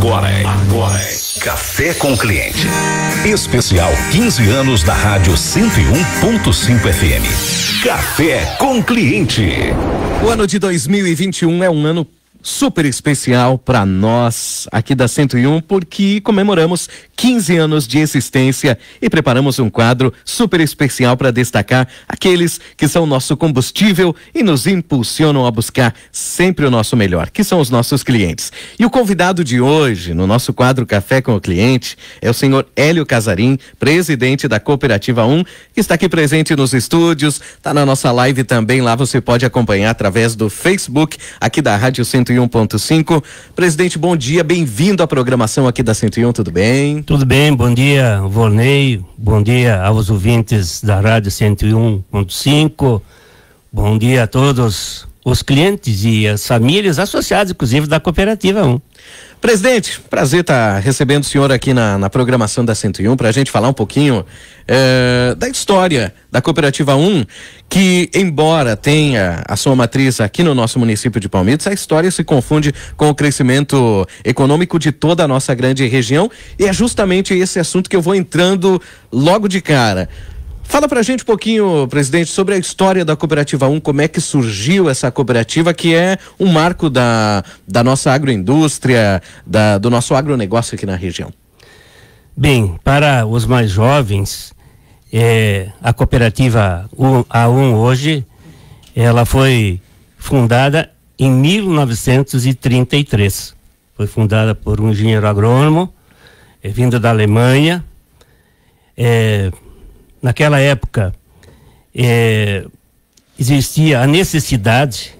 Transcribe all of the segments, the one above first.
Agora é Café com Cliente. Especial 15 anos da Rádio 101.5 FM. Café com Cliente. O ano de 2021 é um ano super especial para nós aqui da 101, porque comemoramos 15 anos de existência e preparamos um quadro super especial para destacar aqueles que são nosso combustível e nos impulsionam a buscar sempre o nosso melhor, que são os nossos clientes. E o convidado de hoje, no nosso quadro Café com o Cliente, é o senhor Hélio Casarim, presidente da Cooperativa 1, que está aqui presente nos estúdios, está na nossa live também, lá você pode acompanhar através do Facebook, aqui da Rádio 101.5. Presidente, bom dia, bem-vindo à programação aqui da 101, tudo bem? Tudo bem, bom dia, Vornei, bom dia aos ouvintes da Rádio 101.5, bom dia a todos os clientes e as famílias associadas, inclusive, da Cooperativa 1. Presidente, prazer estar recebendo o senhor aqui na programação da 101 para a gente falar um pouquinho da história da Cooperativa 1, que embora tenha a sua matriz aqui no nosso município de Palmitos, a história se confunde com o crescimento econômico de toda a nossa grande região, e é justamente esse assunto que eu vou entrando logo de cara. Fala pra gente um pouquinho, presidente, sobre a história da Cooperativa 1, como é que surgiu essa cooperativa, que é um marco da nossa agroindústria, do nosso agronegócio aqui na região. Bem, para os mais jovens, a Cooperativa A1 hoje, ela foi fundada em 1933. Foi fundada por um engenheiro agrônomo, vindo da Alemanha. Naquela época, existia a necessidade,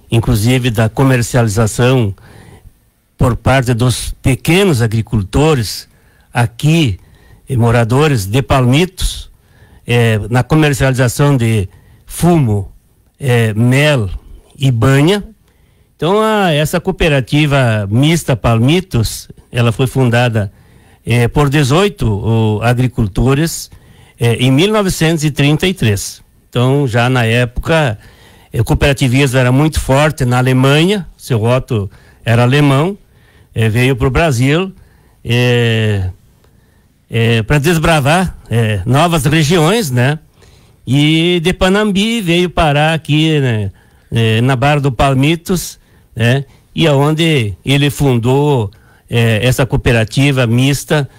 inclusive, da comercialização por parte dos pequenos agricultores aqui, moradores de Palmitos, na comercialização de fumo, mel e banha. Então, essa cooperativa mista Palmitos, ela foi fundada por 18 agricultores em 1933. Então, já na época, o cooperativismo era muito forte na Alemanha, seu Otto era alemão, veio para o Brasil para desbravar novas regiões, né? E de Panambi veio parar aqui, né, na Barra do Palmitos, né? E aonde ele fundou essa cooperativa mista.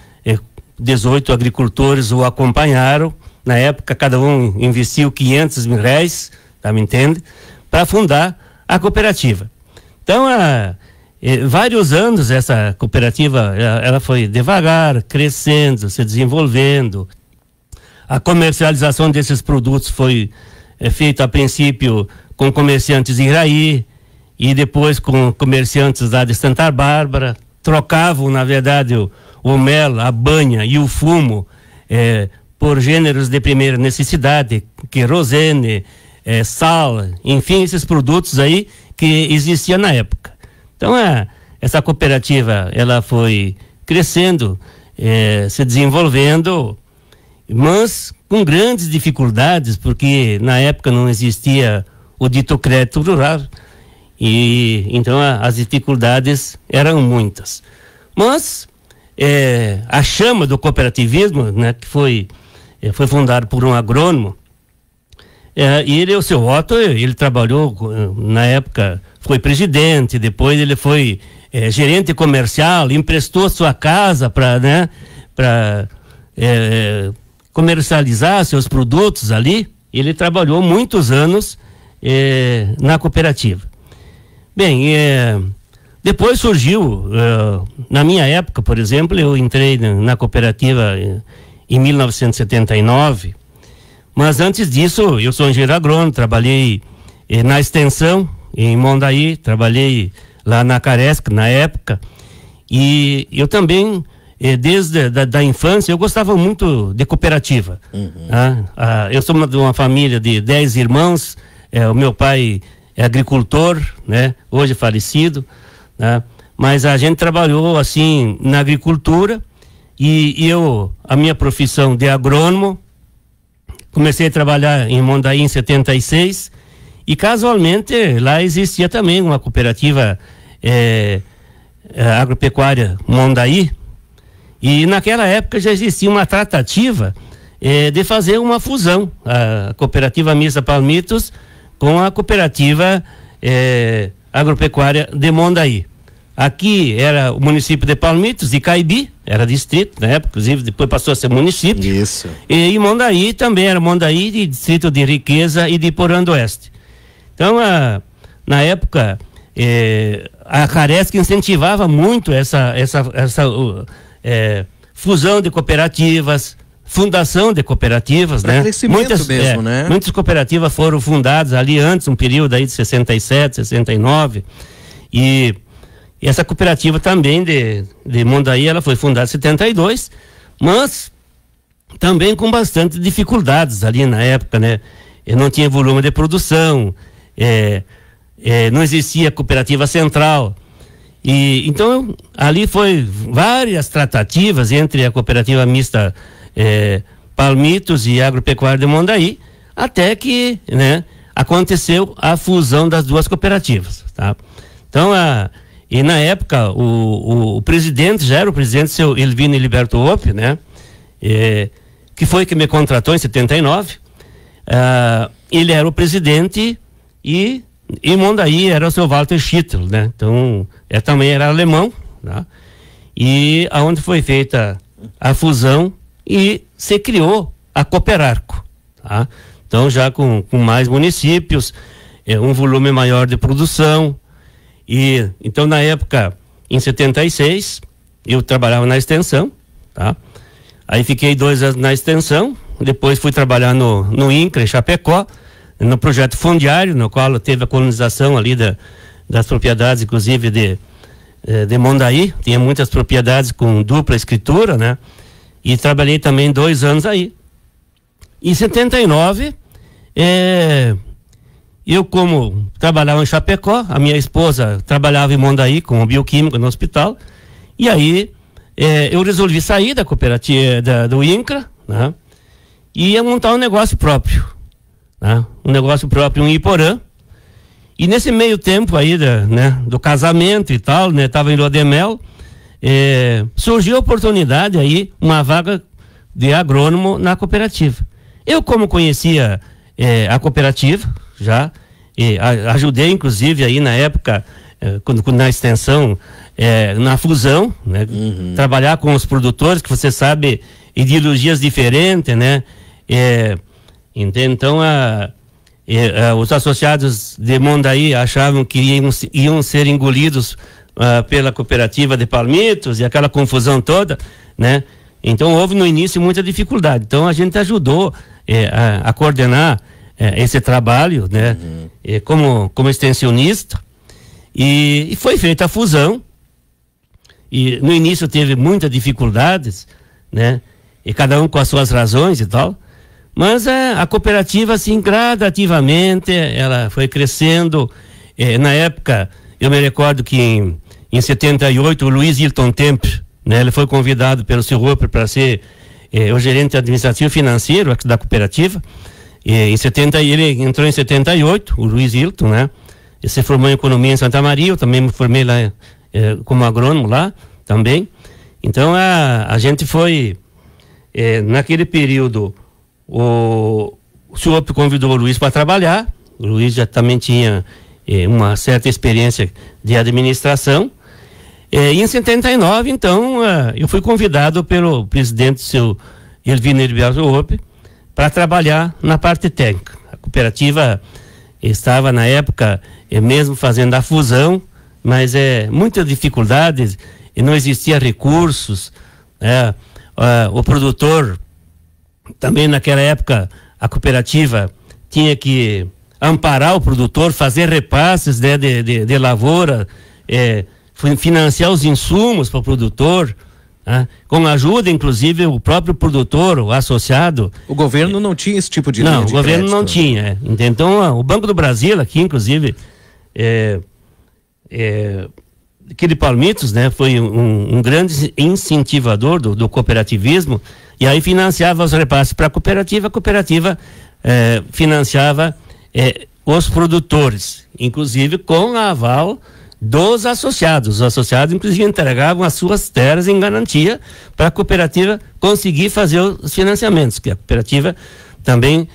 18 agricultores o acompanharam. Na época, cada um investiu R$500 mil, tá, me entende? Para fundar a cooperativa. Então, vários anos essa cooperativa, ela foi devagar, crescendo, se desenvolvendo. A comercialização desses produtos foi feita a princípio com comerciantes em Iraí e depois com comerciantes lá de Santa Bárbara. Trocavam, na verdade, o mel, a banha e o fumo por gêneros de primeira necessidade, querosene, sal, enfim, esses produtos aí que existiam na época. Então, essa cooperativa, ela foi crescendo, se desenvolvendo, mas com grandes dificuldades, porque na época não existia o dito crédito rural, e então as dificuldades eram muitas. Mas a chama do cooperativismo, né, que foi fundado por um agrônomo, e ele, o seu Otto, ele trabalhou na época, foi presidente, depois ele foi gerente comercial, emprestou sua casa para comercializar seus produtos ali. Ele trabalhou muitos anos na cooperativa. Bem, depois surgiu, na minha época, por exemplo, eu entrei na cooperativa em 1979, mas antes disso eu sou engenheiro agrônomo, trabalhei na extensão em Mondaí, trabalhei lá na Caresc na época, e eu também, desde da infância, eu gostava muito de cooperativa. Eu sou de uma família de 10 irmãos, o meu pai é agricultor, né, hoje falecido, né, mas a gente trabalhou assim na agricultura, e a minha profissão de agrônomo, comecei a trabalhar em Mondaí em 76, e casualmente lá existia também uma cooperativa Agropecuária Mondaí, e naquela época já existia uma tratativa de fazer uma fusão, a Cooperativa Mista Palmitos com a Cooperativa Agropecuária de Mondaí. Aqui era o município de Palmitos e Caibi, era distrito na época, inclusive depois passou a ser município. Isso. E Mondaí também era Mondaí, de distrito de Riqueza e de Porã do Oeste. Então, na época, a Caresc incentivava muito essa fusão de cooperativas, fundação de cooperativas, pra né? Crescimento mesmo, né? Muitas cooperativas foram fundadas ali antes, um período aí de 67, 69, e essa cooperativa também de Mondaí, ela foi fundada em 72, mas também com bastante dificuldades ali na época, né? Não tinha volume de produção, não existia cooperativa central, e então ali foi várias tratativas entre a Cooperativa Mista Palmitos e Agropecuária de Mondaí, até que, né, aconteceu a fusão das duas cooperativas, tá? Então, e na época o presidente, já era o presidente, seu Elvino Heriberto Hoppe, né, que foi que me contratou em 79, ele era o presidente e Mondaí era o seu Walter Schittel, né? Então, também era alemão, tá? E aonde foi feita a fusão e se criou a Cooperarco, tá? Então, já com mais municípios, um volume maior de produção. E então, na época, em 76, eu trabalhava na extensão, tá? Aí fiquei 2 anos na extensão, depois fui trabalhar no INCRA, em Chapecó, no projeto fundiário, no qual teve a colonização ali das propriedades, inclusive de Mondaí. Tinha muitas propriedades com dupla escritura, né? E trabalhei também 2 anos aí. Em 79, eu, como trabalhava em Chapecó, a minha esposa trabalhava em Mondaí como bioquímica no hospital, e aí eu resolvi sair da cooperativa do INCRA, né? E ia montar um negócio próprio, né? Um negócio próprio em Iporã. E nesse meio tempo aí do casamento e tal, né? Tava em Lua de Mel, surgiu a oportunidade aí, uma vaga de agrônomo na cooperativa. Eu, como conhecia a cooperativa, já ajudei inclusive aí na época, quando na extensão, na fusão, né? Uhum. Trabalhar com os produtores, que você sabe, ideologias diferentes, né? Então os associados de Mondaí achavam que iam ser engolidos pela cooperativa de Palmitos e aquela confusão toda, né? Então houve no início muita dificuldade. Então a gente ajudou a coordenar esse trabalho, né? Como extensionista, e foi feita a fusão. E no início teve muitas dificuldades, né? E cada um com as suas razões e tal. Mas a cooperativa, assim, gradativamente, ela foi crescendo. Na época, eu me recordo que em 78, o Luiz Hilton Temp, né? Ele foi convidado pelo Sr. Hoppe para ser o gerente administrativo financeiro aqui da cooperativa. Ele entrou em 78, o Luiz Hilton, né? Ele se formou em economia em Santa Maria, eu também me formei lá como agrônomo lá também. Então a gente foi, naquele período, o Sr. Hoppe convidou o Luiz para trabalhar. O Luiz já também tinha uma certa experiência de administração. E em 79, então, eu fui convidado pelo presidente, seu Elvino Heriberto Hoppe, para trabalhar na parte técnica. A cooperativa estava, na época, mesmo fazendo a fusão, mas muitas dificuldades, e não existia recursos, o produtor, também naquela época, a cooperativa tinha que amparar o produtor, fazer repasses, né, de lavoura, financiar os insumos para o produtor, com ajuda, inclusive, o próprio produtor, o associado. O governo não tinha esse tipo de linha de crédito? Não, o governo não tinha. Então, o Banco do Brasil, aqui, inclusive, aqui de Palmitos, né, foi um grande incentivador do cooperativismo, e aí financiava os repasses para a cooperativa financiava os produtores, inclusive com a aval dos associados. Os associados, inclusive, entregavam as suas terras em garantia para a cooperativa conseguir fazer os financiamentos, que a cooperativa também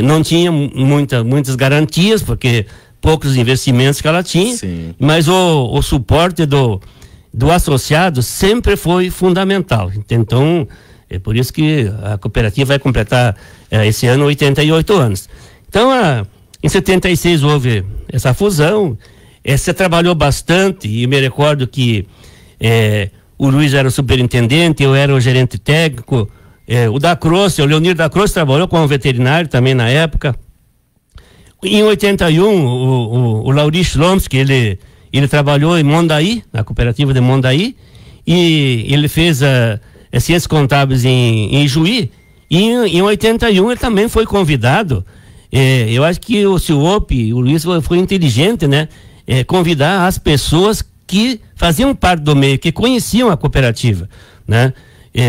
não tinha muitas garantias, porque poucos investimentos que ela tinha. Sim. Mas o suporte do associado sempre foi fundamental. Então, é por isso que a cooperativa vai completar esse ano 88 anos. Então, em 76 houve essa fusão. Você trabalhou bastante, e me recordo que o Luiz era o superintendente, eu era o gerente técnico, o o Leonir da Croce trabalhou como veterinário também na época. Em 81, o Lauri Schlomski, ele trabalhou em Mondaí, na cooperativa de Mondaí, e ele fez ciências contábeis em Juí, e em 81 ele também foi convidado. Eu acho que o Luiz foi inteligente, né? Convidar as pessoas que faziam parte do meio, que conheciam a cooperativa, né?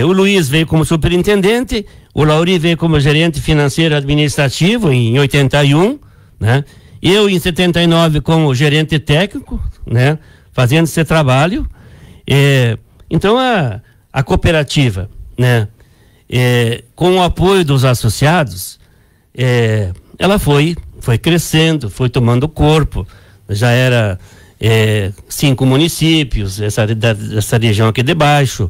O Luiz veio como superintendente, o Lauri veio como gerente financeiro administrativo em 81, né? Eu em 79 como gerente técnico, né? Fazendo esse trabalho. Então a cooperativa, né? Com o apoio dos associados, ela foi crescendo, foi tomando corpo. Já era 5 municípios, essa região aqui de baixo.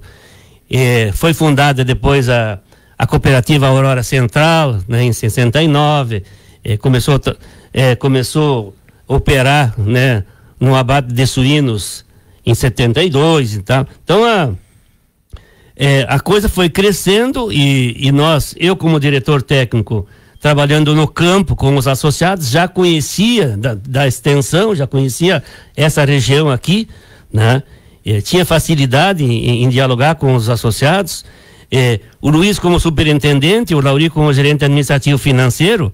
Foi fundada depois a cooperativa Aurora Central, né, em 69. Começou a operar, né, no abate de suínos em 72 e tal. Então a coisa foi crescendo e eu como diretor técnico, trabalhando no campo com os associados, já conhecia da extensão, já conhecia essa região aqui, né? Tinha facilidade em dialogar com os associados. O Luiz como superintendente, o Lauri como gerente administrativo financeiro.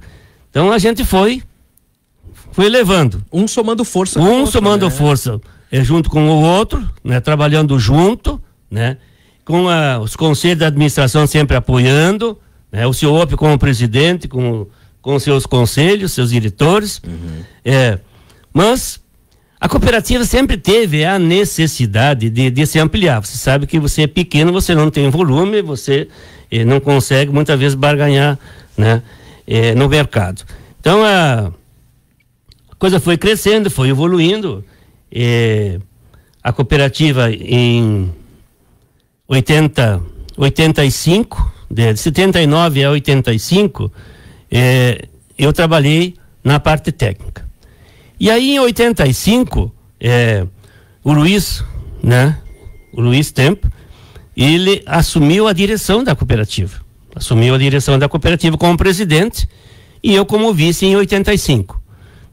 Então a gente foi levando. Um somando força. Força, junto com o outro, né? Trabalhando junto, né? Com os conselhos de administração sempre apoiando, o CIOP como presidente, com seus conselhos, seus diretores. Uhum. Mas a cooperativa sempre teve a necessidade de se ampliar. Você sabe que você é pequeno, você não tem volume, você não consegue muitas vezes barganhar, né, no mercado. Então a coisa foi crescendo, foi evoluindo. A cooperativa em 85, de 79 a 85, eu trabalhei na parte técnica. E aí em 85, o Luiz, né? O Luiz Tempo, ele assumiu a direção da cooperativa. Assumiu a direção da cooperativa como presidente e eu como vice em 85,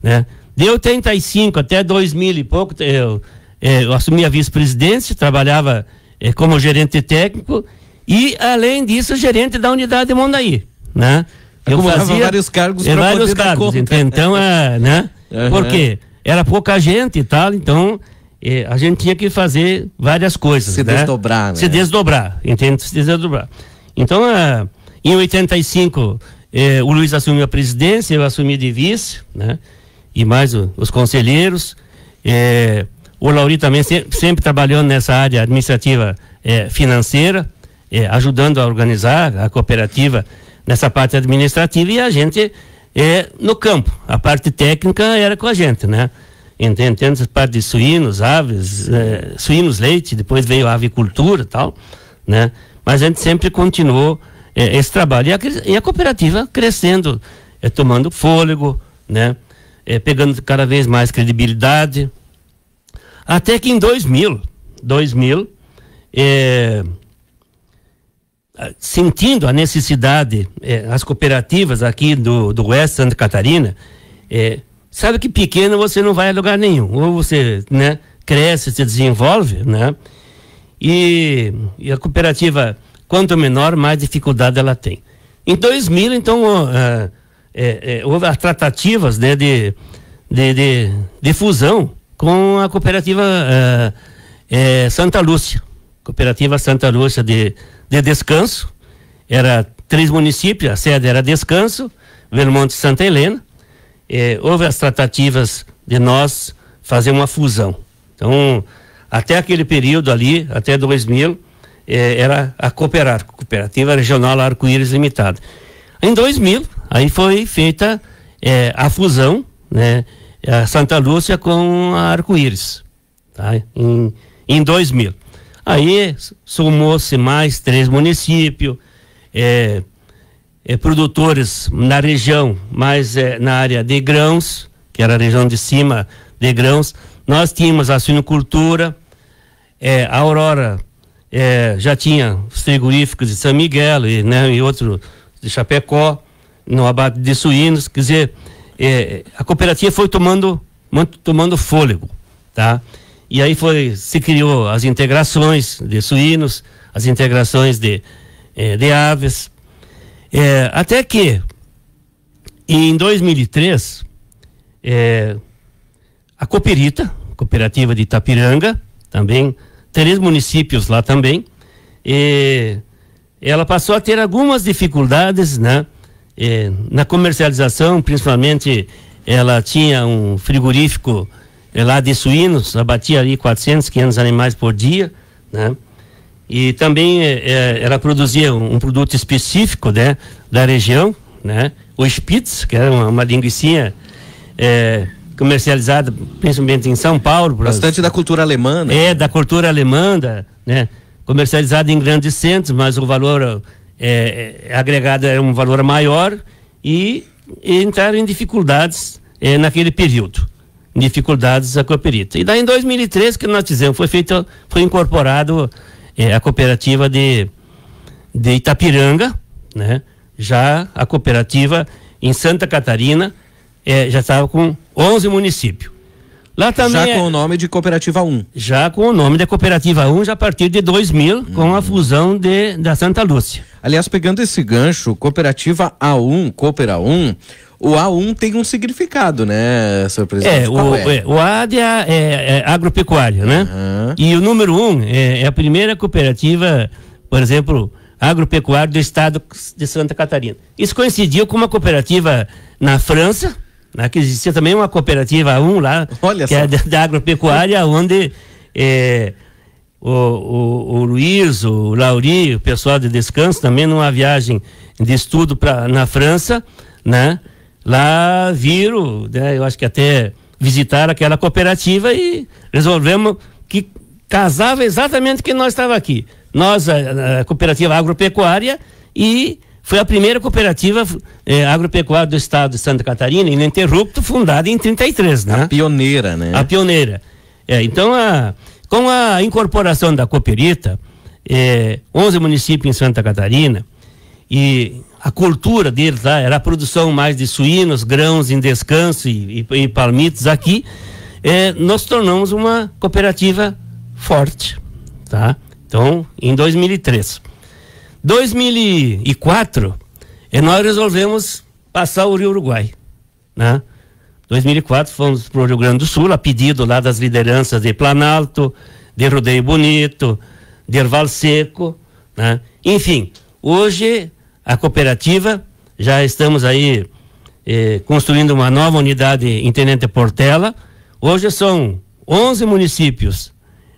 né? De 85 até 2000 e pouco, eu assumi a vice-presidência, trabalhava como gerente técnico e, além disso, gerente da unidade de Mondaí, né? Eu fazia vários cargos para poder dar conta. Então, né? Uhum. Porque era pouca gente e tal, então a gente tinha que fazer várias coisas. Se desdobrar, né? Se desdobrar, entende? Se desdobrar. Então, em 85, o Luiz assumiu a presidência, eu assumi de vice, né? E mais os conselheiros. O Lauri também sempre trabalhando nessa área administrativa financeira, ajudando a organizar a cooperativa nessa parte administrativa, e a gente no campo. A parte técnica era com a gente, né? Entende? Essa parte de suínos, aves, suínos, leite, depois veio a avicultura e tal, né? Mas a gente sempre continuou esse trabalho. E a cooperativa crescendo, tomando fôlego, né? Pegando cada vez mais credibilidade. Até que em 2000, sentindo a necessidade, as cooperativas aqui do Oeste Santa Catarina, sabe que pequeno você não vai a lugar nenhum, ou você, né, cresce, se desenvolve, né? E a cooperativa, quanto menor, mais dificuldade ela tem. Em 2000, então, houve as tratativas, né, de fusão com a cooperativa Santa Lúcia. Cooperativa Santa Lúcia de Descanso. Era 3 municípios, a sede era Descanso, Vermonte e Santa Helena. Houve as tratativas de nós fazer uma fusão. Então, até aquele período ali, até 2000, era a Cooperativa Regional Arco-Íris Limitada. Em 2000, aí foi feita a fusão, né, a Santa Lúcia com a Arco-Íris, tá? Em 2000. Aí somou-se mais 3 municípios, produtores na região, mais na área de grãos, que era a região de cima de grãos. Nós tínhamos a suinocultura, a Aurora já tinha os frigoríficos de São Miguel e outro de Chapecó, no abate de suínos. Quer dizer, a cooperativa foi tomando fôlego, tá? E aí se criou as integrações de suínos, as integrações de aves, até que em 2003 a Cooperativa de Itapiranga, também 3 municípios lá também, ela passou a ter algumas dificuldades, né? Na comercialização, principalmente ela tinha um frigorífico lá de suínos, abatia ali 400, 500 animais por dia, né? E também ela produzia um produto específico, né, da região, né? O Spitz, que era uma linguicinha comercializada principalmente em São Paulo. Bastante da cultura alemã, né? Da cultura alemã, né? Comercializada em grandes centros, mas o valor agregado era um valor maior e entraram em dificuldades naquele período. Dificuldades a Cooperita. E daí em 2013 que nós fizemos, foi incorporado a cooperativa de Itapiranga, né? Já a cooperativa em Santa Catarina já estava com 11 municípios. Lá também já com o nome de Cooperativa 1. Já com o nome da Cooperativa 1, já a partir de 2000, com a fusão da Santa Lúcia. Aliás, pegando esse gancho, Cooperativa A1, Coopera 1, o A1 tem um significado, né, senhor presidente? O A é agropecuária, né? E o número 1 é a primeira cooperativa, por exemplo, agropecuária do estado de Santa Catarina. Isso coincidiu com uma cooperativa na França, né, que existia também uma cooperativa A1 lá, que é da agropecuária, onde o Luiz, o Lauri, o pessoal de descanso, também numa viagem de estudo na França, né? Lá viram, né, eu acho que até visitaram aquela cooperativa e resolvemos que casava exatamente o que nós estávamos aqui. Nós, a cooperativa agropecuária, e foi a primeira cooperativa agropecuária do estado de Santa Catarina, ininterrupto, fundada em 33, né? A pioneira, né? A pioneira. Então, com a incorporação da Cooperita, 11 municípios em Santa Catarina, e a cultura deles lá era a produção mais de suínos, grãos em descanso e palmitos aqui, nós tornamos uma cooperativa forte, tá? Então, em 2003. 2004, nós resolvemos passar o Rio Uruguai, né? 2004 fomos para o Rio Grande do Sul, a pedido lá das lideranças de Planalto, de Rodeio Bonito, de Erval Seco, né? Enfim, hoje a cooperativa, já estamos aí construindo uma nova unidade em Tenente Portela. Hoje são 11 municípios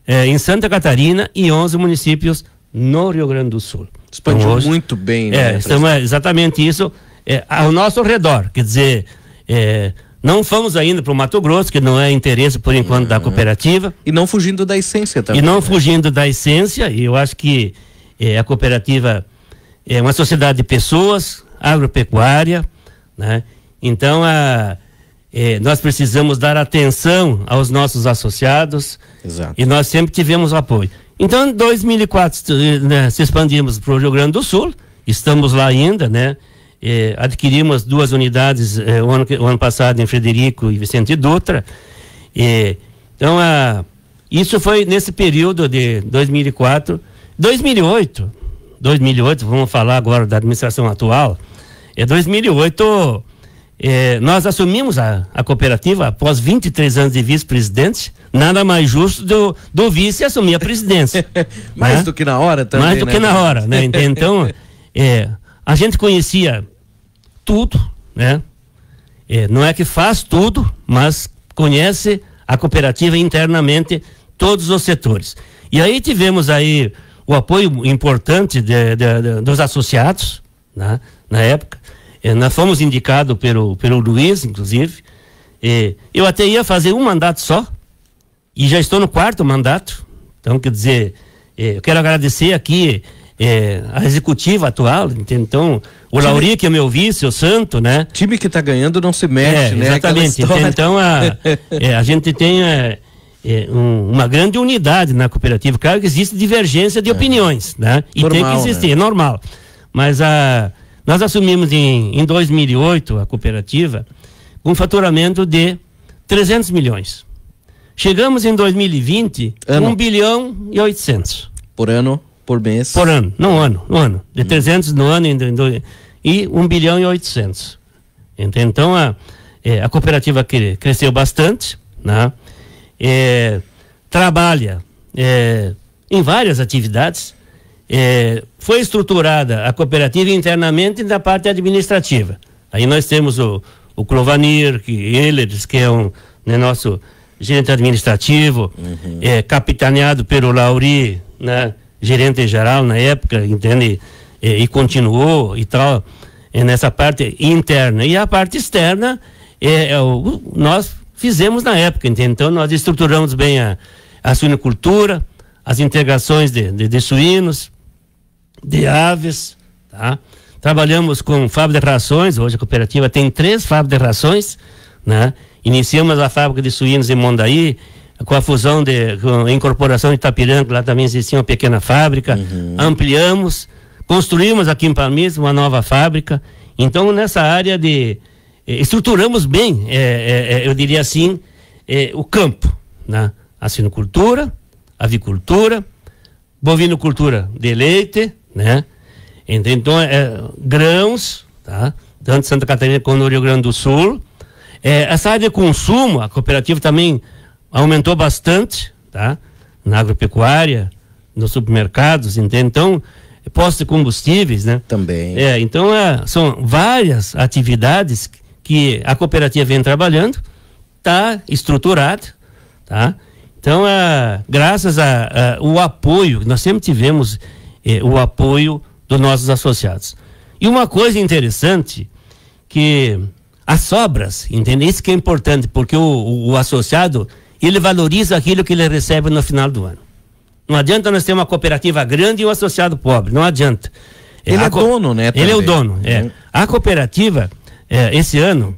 em Santa Catarina e 11 municípios no Rio Grande do Sul. Expandiu então, hoje, muito bem, né? Estamos exatamente isso ao nosso redor, quer dizer, não fomos ainda para o Mato Grosso, que não é interesse por enquanto da cooperativa. E não fugindo da essência também. E não fugindo da essência, e eu acho que a cooperativa é uma sociedade de pessoas, agropecuária, né? Então nós precisamos dar atenção aos nossos associados. Exato. E nós sempre tivemos apoio. Então, em 2004, né, se expandimos para o Rio Grande do Sul, estamos lá ainda, né? Adquirimos 2 unidades o ano passado em Frederico e Vicente Dutra. Então, isso foi nesse período de 2004. 2008, vamos falar agora da administração atual. 2008, nós assumimos a cooperativa após 23 anos de vice-presidente. Nada mais justo do vice assumir a presidência. Mais do que na hora também. Mais do que na hora, né? Então, a gente conhecia tudo, né? Não é que faz tudo, mas conhece a cooperativa internamente todos os setores. E aí tivemos aí o apoio importante dos associados, né, na época. Nós fomos indicados pelo Luiz, inclusive. Eu até ia fazer um mandato só, e já estou no 4º mandato. Então, quer dizer, eu quero agradecer aqui a executiva atual. Então, o Lauri, que é meu vice, o Santo, né? Time que está ganhando não se mexe, né? Exatamente. Então, a gente tem uma grande unidade na cooperativa. Claro que existe divergência de opiniões, né? E normal, tem que existir, né? É normal. Mas nós assumimos em 2008 a cooperativa com um faturamento de 300 milhões. Chegamos em 2020 1 bilhão e 800. Por ano, por mês? Por ano, no ano. De 300 no ano e 1 bilhão e 800. Então a cooperativa cresceu bastante, né? Trabalha em várias atividades. Foi estruturada a cooperativa internamente da parte administrativa. Aí nós temos o Clovanir, que é nosso gerente administrativo, capitaneado pelo Lauri, né, gerente geral na época, entende? E continuou e tal, nessa parte interna. E a parte externa, nós fizemos na época, entende? Então nós estruturamos bem a suinocultura, as integrações de suínos, de aves, tá? Trabalhamos com fábrica de rações. Hoje a cooperativa tem 3 fábricas de rações, né? Iniciamos a fábrica de suínos em Mondaí, com a fusão com a incorporação de Itapiranga, lá também existia uma pequena fábrica. Ampliamos, construímos aqui em Palmitos uma nova fábrica. Então, nessa área estruturamos bem, eu diria assim, o campo, né? A suinocultura, avicultura, bovinocultura de leite, né? Então, grãos, tá? Tanto Santa Catarina como no Rio Grande do Sul. Essa área de consumo, a cooperativa também aumentou bastante, tá? Na agropecuária, nos supermercados, entende? Então, postos de combustíveis, né? Também. Então, são várias atividades que a cooperativa vem trabalhando, tá estruturada, tá? Então, graças ao apoio, nós sempre tivemos o apoio dos nossos associados. E uma coisa interessante, que as sobras, entende? Isso que é importante, porque o associado, ele valoriza aquilo que ele recebe no final do ano. Não adianta nós ter uma cooperativa grande e um associado pobre, não adianta. Ele é dono, né? Ele é o dono, A cooperativa, esse ano,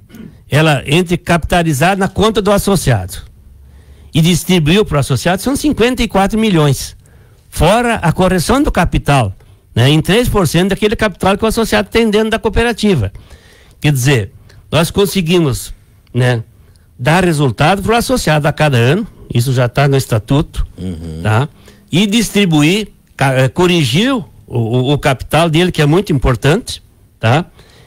ela entre capitalizar na conta do associado e distribuiu para o associado, são 54 milhões. Fora a correção do capital, né, em 3% daquele capital que o associado tem dentro da cooperativa. Quer dizer, nós conseguimos, né, dar resultado para o associado a cada ano, isso já está no estatuto, tá? E distribuir, corrigir o capital dele, que é muito importante, tá?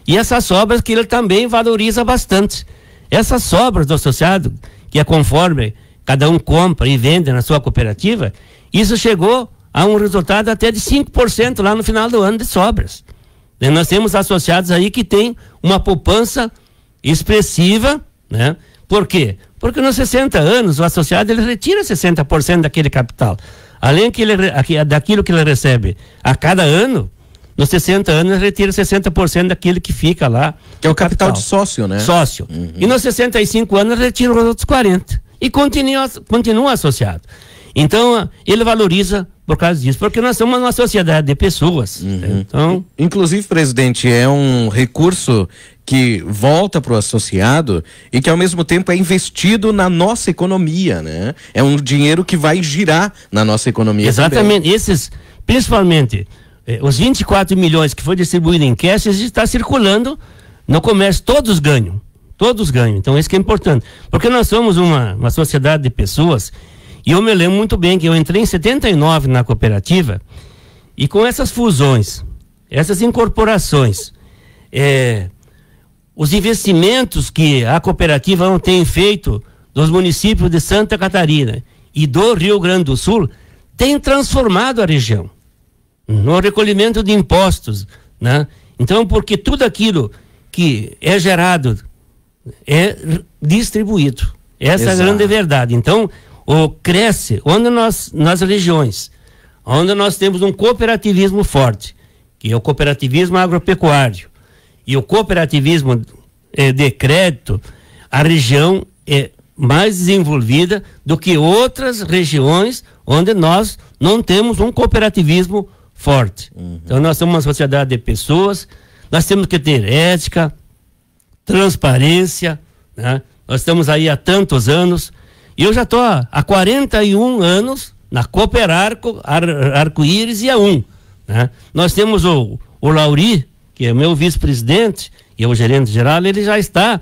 E essas sobras que ele também valoriza bastante. Essas sobras do associado, que é conforme cada um compra e vende na sua cooperativa, isso chegou a um resultado até de 5% lá no final do ano de sobras. E nós temos associados aí que tem uma poupança expressiva, né? Por quê? Porque nos 60 anos o associado ele retira 60% daquele capital. Além daquilo que ele recebe a cada ano, nos 60 anos ele retira 60% daquilo que fica lá. Que é o capital de sócio, né? Sócio. E nos 65 anos ele retira os outros 40%. E continua associado. Então, ele valoriza por causa disso, porque nós somos uma sociedade de pessoas. Então, inclusive, presidente, é um recurso que volta para o associado e que ao mesmo tempo é investido na nossa economia, né? É um dinheiro que vai girar na nossa economia. Exatamente. Também. Principalmente, os 24 milhões que foi distribuído em cash, está circulando no comércio, todos ganham. Então, isso que é importante. Porque nós somos uma sociedade de pessoas. E eu me lembro muito bem que eu entrei em 79 na cooperativa, e com essas fusões, essas incorporações, os investimentos que a cooperativa tem feito dos municípios de Santa Catarina e do Rio Grande do Sul, tem transformado a região no recolhimento de impostos, né? Então, porque tudo aquilo que é gerado é distribuído. Essa é a grande verdade. Então, cresce onde nas regiões, onde nós temos um cooperativismo forte, que é o cooperativismo agropecuário, e o cooperativismo de crédito, a região é mais desenvolvida do que outras regiões onde nós não temos um cooperativismo forte. Então nós somos uma sociedade de pessoas, nós temos que ter ética, transparência, né? Nós estamos aí há tantos anos, e eu já estou há 41 anos na Cooperarco, Arco-Íris e A1, né? Nós temos o Lauri, que é o meu vice-presidente e é o gerente geral, ele já está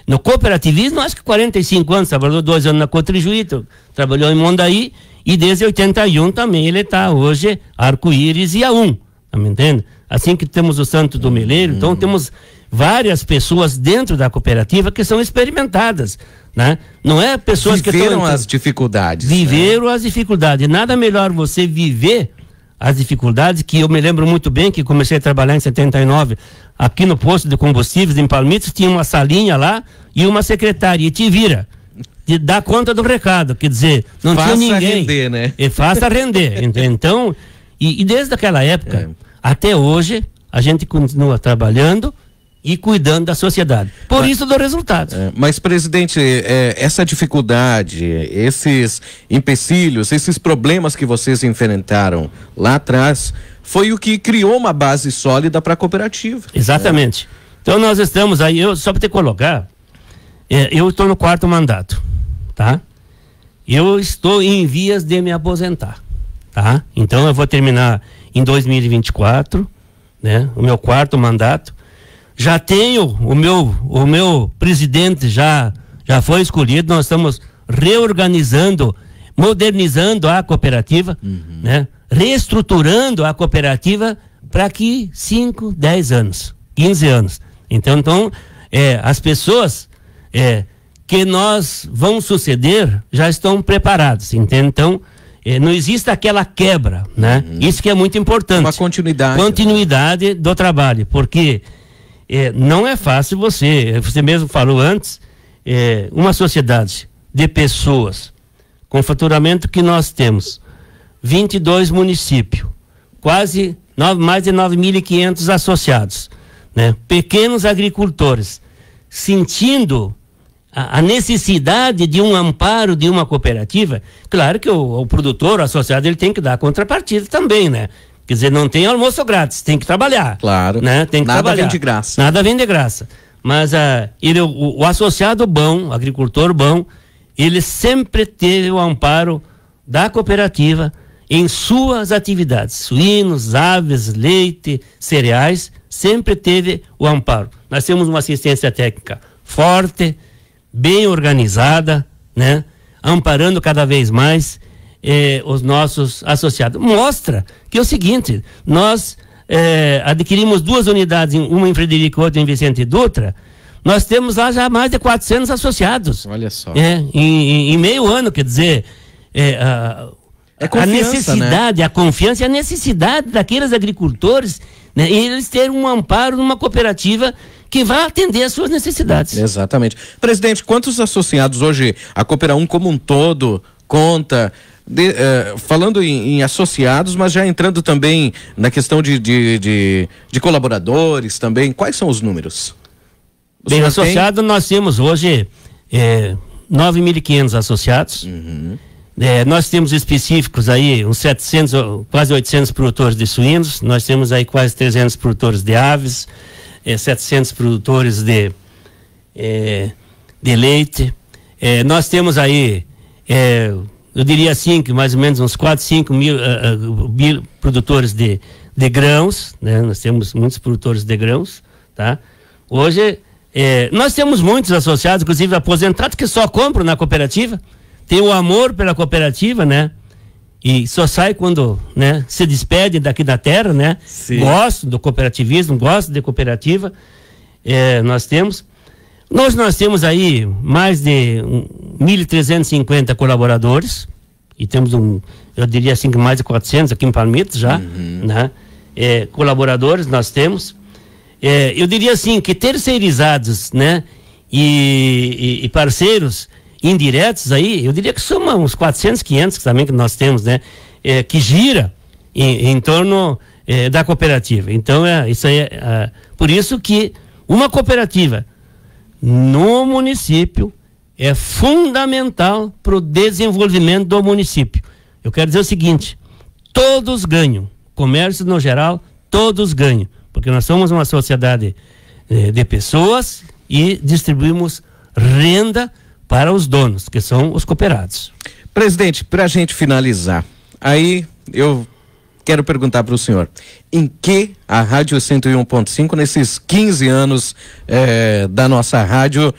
no cooperativismo, acho que 45 anos, trabalhou 2 anos na Cotrijuí, trabalhou em Mondaí, e desde 81 também ele está hoje Arco-Íris e A1, tá me entendendo? Assim que temos o Santo do Meleiro, então temos várias pessoas dentro da cooperativa que são experimentadas, né? Não é pessoas que viveram as dificuldades. Viveram as dificuldades. Nada melhor você viver as dificuldades, que eu me lembro muito bem que comecei a trabalhar em 79 aqui no posto de combustíveis em Palmitos, tinha uma salinha lá e uma secretária, e te vira, de dar conta do recado, quer dizer, não tinha ninguém. Faça render, né? E faça render. Então, e desde aquela época até hoje, a gente continua trabalhando e cuidando da sociedade. Por isso do resultado. Mas, presidente, essa dificuldade, esses empecilhos, esses problemas que vocês enfrentaram lá atrás, foi o que criou uma base sólida para a cooperativa. Exatamente. Então nós estamos aí, só para te colocar, eu estou no 4º mandato, tá? Eu estou em vias de me aposentar, tá? Então eu vou terminar em 2024, né? O meu 4º mandato. Já tenho o meu presidente, já foi escolhido, nós estamos reorganizando, modernizando a cooperativa, né? Reestruturando a cooperativa para que 5, 10 anos, 15 anos. Então as pessoas que nós vamos suceder já estão preparadas, entende? Então, não existe aquela quebra, né? Isso que é muito importante. Uma continuidade. Continuidade do trabalho, porque não é fácil você mesmo falou antes, uma sociedade de pessoas com o faturamento que nós temos, 22 municípios, mais de 9.500 associados, né? Pequenos agricultores, sentindo a necessidade de um amparo de uma cooperativa. Claro que o produtor, o associado, ele tem que dar a contrapartida também, né? Quer dizer, não tem almoço grátis, tem que trabalhar. Claro. Né? Tem que Nada trabalhar. Vem de graça. Nada vem de graça. Mas o associado bom, o agricultor bom, ele sempre teve o amparo da cooperativa em suas atividades. Suínos, aves, leite, cereais, sempre teve o amparo. Nós temos uma assistência técnica forte, bem organizada, né? Amparando cada vez mais os nossos associados. Mostra que é o seguinte, nós adquirimos 2 unidades, uma em Frederico e outra em Vicente Dutra, nós temos lá já mais de 400 associados. Olha só. Em meio ano, quer dizer, a necessidade, né? A confiança e a necessidade daqueles agricultores, né? Eles terem um amparo numa cooperativa que vai atender às suas necessidades. Exatamente. Presidente, quantos associados hoje a Coopera 1 como um todo conta? Falando em associados, mas já entrando também na questão de colaboradores também, quais são os números? Bem, associado nós temos hoje 9.500 associados. Nós temos específicos aí uns 700, quase 800 produtores de suínos, nós temos aí quase 300 produtores de aves, 700 produtores de leite. Nós temos aí, eu diria assim, que mais ou menos uns 4, 5 mil produtores de grãos, né? Nós temos muitos produtores de grãos, tá? Hoje, nós temos muitos associados, inclusive aposentados, que só compram na cooperativa, tem o amor pela cooperativa, né? E só sai quando, né, se despede daqui da terra, né? Sim. Gosto do cooperativismo, gosto de cooperativa. Nós temos aí mais de 1.350 colaboradores e temos eu diria assim que mais de 400 aqui em Palmitos já, né? Colaboradores nós temos. Eu diria assim que terceirizados, né? E parceiros indiretos aí, eu diria que são uns 400, 500 também que nós temos, né? Que gira em torno da cooperativa. Então, isso aí por isso que uma cooperativa no município é fundamental para o desenvolvimento do município. Eu quero dizer o seguinte, todos ganham, comércio no geral, todos ganham, porque nós somos uma sociedade de pessoas e distribuímos renda para os donos, que são os cooperados. Presidente, para a gente finalizar, aí eu quero perguntar para o senhor, em que a Rádio 101.5, nesses 15 anos da nossa rádio,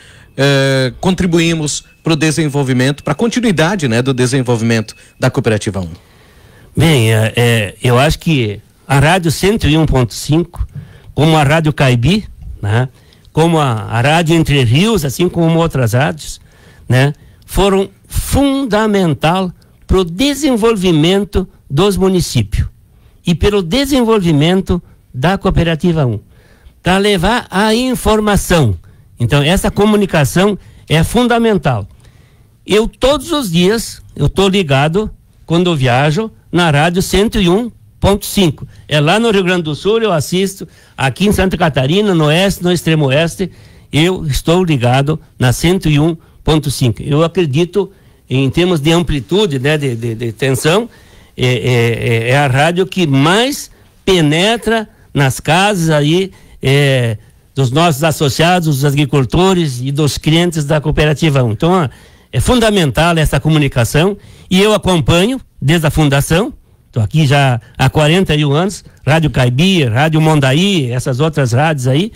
contribuímos para o desenvolvimento, para a continuidade, né, do desenvolvimento da Cooperativa 1? Bem, eu acho que a Rádio 101.5, como a Rádio Caibi, né, como a Rádio Entre Rios, assim como outras rádios, né, foram fundamental para o desenvolvimento dos municípios e pelo desenvolvimento da Cooperativa 1, para levar a informação. Então, essa comunicação é fundamental. Eu, todos os dias, eu estou ligado, quando eu viajo, na Rádio 101.5. É lá no Rio Grande do Sul, eu assisto, aqui em Santa Catarina, no Oeste, no Extremo Oeste, eu estou ligado na 101.5. Eu acredito, em termos de amplitude, né, de tensão, é a rádio que mais penetra nas casas aí, dos nossos associados, dos agricultores e dos clientes da Cooperativa 1. Então, é fundamental essa comunicação e eu acompanho desde a fundação, estou aqui já há 41 anos, Rádio Caibi, Rádio Mondaí, essas outras rádios aí,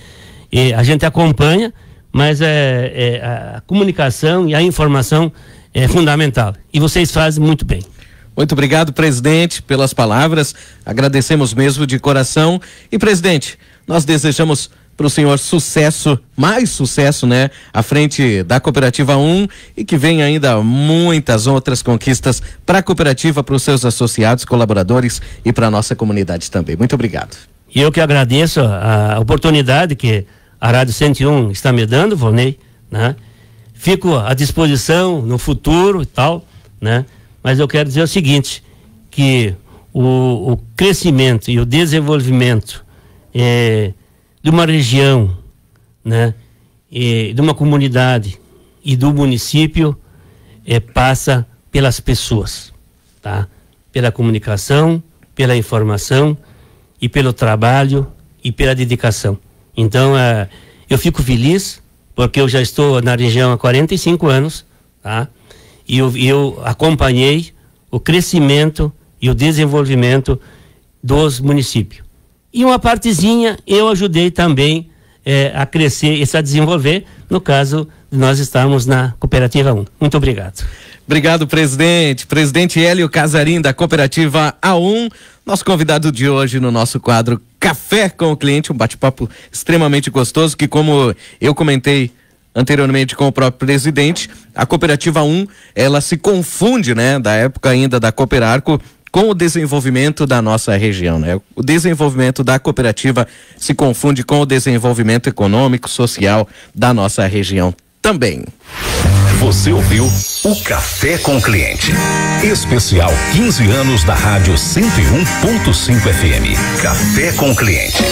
a gente acompanha, mas a comunicação e a informação é fundamental. E vocês fazem muito bem. Muito obrigado, presidente, pelas palavras. Agradecemos mesmo de coração. E, presidente, nós desejamos para o senhor sucesso, mais sucesso, né? À frente da Cooperativa 1 e que venha ainda muitas outras conquistas para a cooperativa, para os seus associados, colaboradores e para a nossa comunidade também. Muito obrigado. E eu que agradeço a oportunidade que a Rádio 101 está me dando, Volney, né? Fico à disposição no futuro e tal, né? Mas eu quero dizer o seguinte, que o crescimento e o desenvolvimento de uma região, né, de uma comunidade e do município passa pelas pessoas, tá? Pela comunicação, pela informação e pelo trabalho e pela dedicação. Então, eu fico feliz porque eu já estou na região há 45 anos, tá? E eu acompanhei o crescimento e o desenvolvimento dos municípios. E uma partezinha eu ajudei também a crescer e a desenvolver, no caso de nós estarmos na Cooperativa 1. Muito obrigado. Obrigado, presidente. Presidente Hélio Casarim, da Cooperativa A1, nosso convidado de hoje no nosso quadro Café com o Cliente, um bate-papo extremamente gostoso que, como eu comentei anteriormente com o próprio presidente, a Cooperativa 1, ela se confunde, né, da época ainda da Cooperarco, com o desenvolvimento da nossa região, né? O desenvolvimento da cooperativa se confunde com o desenvolvimento econômico, social da nossa região também. Você ouviu o Café com o Cliente. Especial 15 anos da Rádio 101.5 FM. Café com o Cliente.